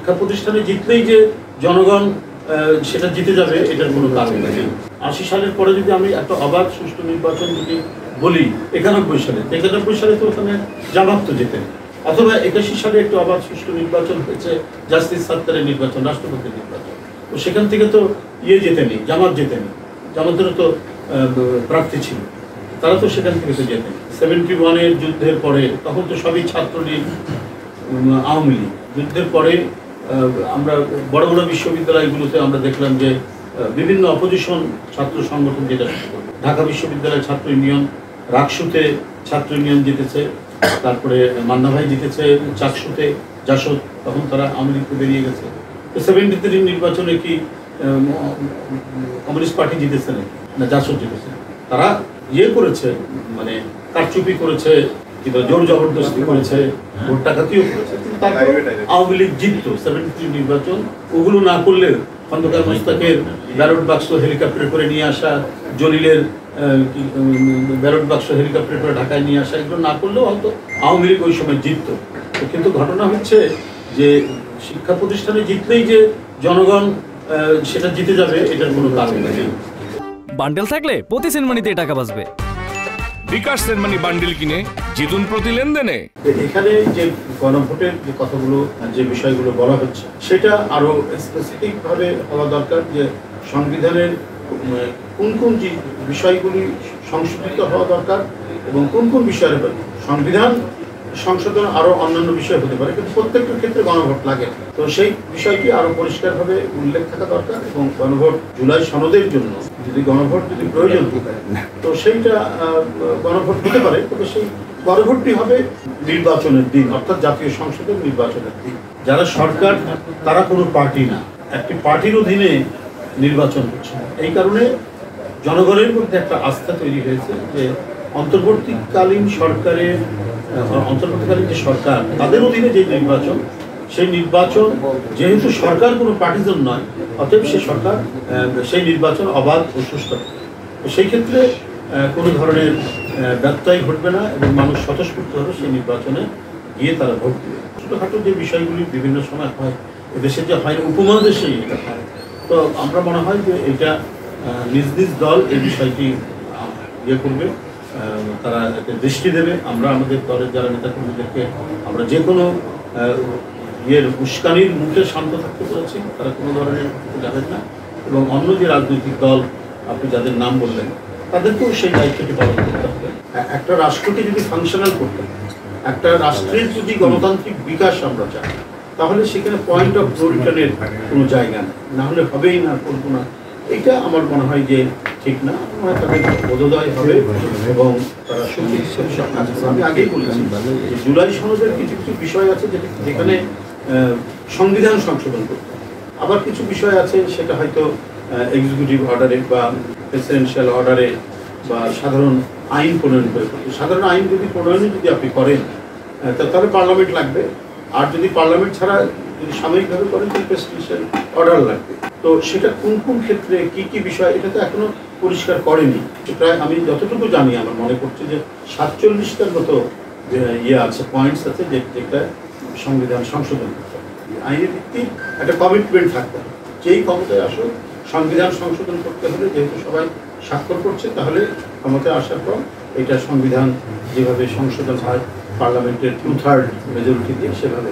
শিক্ষা প্রতিষ্ঠানে জিতলেই যে জনগণ সেটা জিতে যাবে এটার কোনো কারণ নেই। ৮০ সালের পরে যদি আমি একটা অবাধ সুষ্ঠু নির্বাচন যদি বলি ৯১ সালে তো ওখানে জামাত তো জেতেন, অথবা ৮১ সালে একটু অবাধ সুষ্ঠু নির্বাচন হয়েছে, জাস্টিস সাত্তারের নির্বাচন, রাষ্ট্রপতির নির্বাচন, তো সেখান থেকে তো জেতেনি, জামাত জেতেনি, জামাতেরও তো প্রার্থী ছিল, তারা তো সেখান থেকে তো জেতেনি। 71-এর যুদ্ধের পরে তখন তো সবই ছাত্রলীগ, আওয়ামী লীগ। যুদ্ধের পরে আমরা বড় বড় বিশ্ববিদ্যালয়গুলোতে আমরা দেখলাম যে বিভিন্ন অপোজিশন ছাত্র সংগঠন যেটা ঢাকা বিশ্ববিদ্যালয় ছাত্র ইউনিয়ন, রাকসুতে ছাত্র ইউনিয়ন জিতেছে, তারপরে মান্না ভাই জিতেছে চাকসুতে, জাসদ, তখন তারা আওয়ামী লীগকে বেরিয়ে গেছে। তো 73 নির্বাচনে কি কমিউনিস্ট পার্টি জিতেছে না জাসদ জিতেছে? তারা করেছে, মানে কারচুপি করেছে, কিংবা জোর জবরদস্তি করেছে, ভোট ডাকাতিও করেছে, কিন্তু তারপরে আওয়ামী লীগ জিততো 73 নির্বাচন। ওগুলো না করলে খন্দকার মোস্তাকের ব্যালট বাক্স হেলিকপ্টারে করে নিয়ে আসা, জলিলের ব্যালট বাক্স হেলিকপ্টারে করে ঢাকায় নিয়ে আসা, এগুলো না করলেও হয়তো আওয়ামী লীগ ওই সময় জিততো। কিন্তু ঘটনা হচ্ছে যে শিক্ষা প্রতিষ্ঠানে জিতলেই যে জনগণ সেটা জিতে যাবে এটার কোনো কারণ নেই। বান্ডেল থাকলে প্রতি সেনমানিতে টাকা বাঁচবে। বিকাশ সেনমানি বান্ডেল কিনে জিতুন প্রতি লেনদেনে। এখানে যে গণভোটের যে কথাগুলো, যে বিষয়গুলো বলা হচ্ছে, সেটা আরো স্পেসিফিক ভাবে হওয়া দরকার, যে সংবিধানের কোন কোন যে বিষয়গুলি সংশোধিত হওয়া দরকার এবং কোন কোন বিষয়ের সংবিধান সংশোধন আরো অন্যান্য বিষয় হতে পারে, কিন্তু প্রত্যেকটা ক্ষেত্রে গণভোট লাগে। তো সেই বিষয়টি আরো পরিষ্কারভাবে উল্লেখ থাকা দরকার, এবং গণভোট জুলাই সনদের জন্য যদি গণভোট যদি প্রয়োজন থাকে তো সেইটা গণভোট হতে পারে, তবে সেই গণভোটটি হবে নির্বাচনের দিন, অর্থাৎ জাতীয় সংসদের নির্বাচনের দিন। যারা সরকার তারা কোনো পার্টি না, একটি পার্টির অধীনে নির্বাচন হচ্ছে। এই কারণে জনগণের মধ্যে একটা আস্থা তৈরি হয়েছে যে অন্তর্বর্তীকালীন সরকারের অন্তর্বর্তীকালীন যে সরকার তাদের অধীনে যে নির্বাচন, সেই নির্বাচন যেহেতু সরকার কোনো পার্টিজন নয়, অতএব সেই নির্বাচন অবাধ ও সুষ্ঠু। সেই ক্ষেত্রে কোনো ধরনের ব্যত্যয় ঘটবে না এবং মানুষ স্বতঃস্ফূর্তভাবে সেই নির্বাচনে গিয়ে তারা ভোট দেবে। ছোটোখাটো যে বিষয়গুলি বিভিন্ন সময় হয়, এদেশে যে হয় উপমহাদেশেই এটা হয়, তো আমরা মনে হয় যে এটা নিজ নিজ দল এই বিষয়টি করবে, তারা এতে দৃষ্টি দেবে। আমরা আমাদের দলের যারা নেতাকর্মীদেরকে আমরা যে কোনো উস্কানির মুখে শান্ত থাকতে বলেছি, তারা কোনো ধরনের যাবেন না, এবং অন্য যে রাজনৈতিক দল আপনি যাদের নাম বললেন তাদেরকেও সেই দায়িত্বটি পালন করতে হবে। একটা রাষ্ট্রকে যদি ফাংশনাল করতে, একটা রাষ্ট্রের যদি গণতান্ত্রিক বিকাশ আমরা চাই, তাহলে সেখানে পয়েন্ট অফ নো রিটার্নের কোনো জায়গা নেই, না হলে হবেই না, করবো না, এইটা আমার মনে হয় যে ঠিক না। তাদের বোধোদয় হবে এবং তারা সত্যি আমি আগেই বলেছি যে জুলাই সনদের কিছু কিছু বিষয় আছে যেখানে সংবিধান সংশোধন করতে, আবার কিছু বিষয় আছে সেটা হয়তো এক্সিকিউটিভ অর্ডারে বা প্রেসিডেন্সিয়াল অর্ডারে বা সাধারণ আইন প্রণয়ন করে করতে। সাধারণ আইন যদি প্রণয়নে যদি আপনি করেন তাহলে পার্লামেন্ট লাগবে, আর যদি পার্লামেন্ট ছাড়া যদি সাময়িকভাবে করেন তাহলে প্রেসিডেন্সিয়াল অর্ডার লাগবে। তো সেটা কোন কোন ক্ষেত্রে কি কি বিষয় এটা তো এখনো পরিষ্কার করেনি। প্রায় আমি যতটুকু জানি আমার মনে করছে যে 47টার মতো আছে, পয়েন্টস আছে যেটা সংবিধান সংশোধন করতে হবে। আইনের ভিত্তিক একটা কমিটমেন্ট থাকতে হবে, যেই ক্ষমতায় আসুক সংবিধান সংশোধন করতে হলে যেহেতু সবাই স্বাক্ষর করছে, তাহলে ক্ষমতায় আসার পর এটা সংবিধান যেভাবে সংশোধন হয় পার্লামেন্টের 2/3 মেজরিটি দিয়ে সেভাবে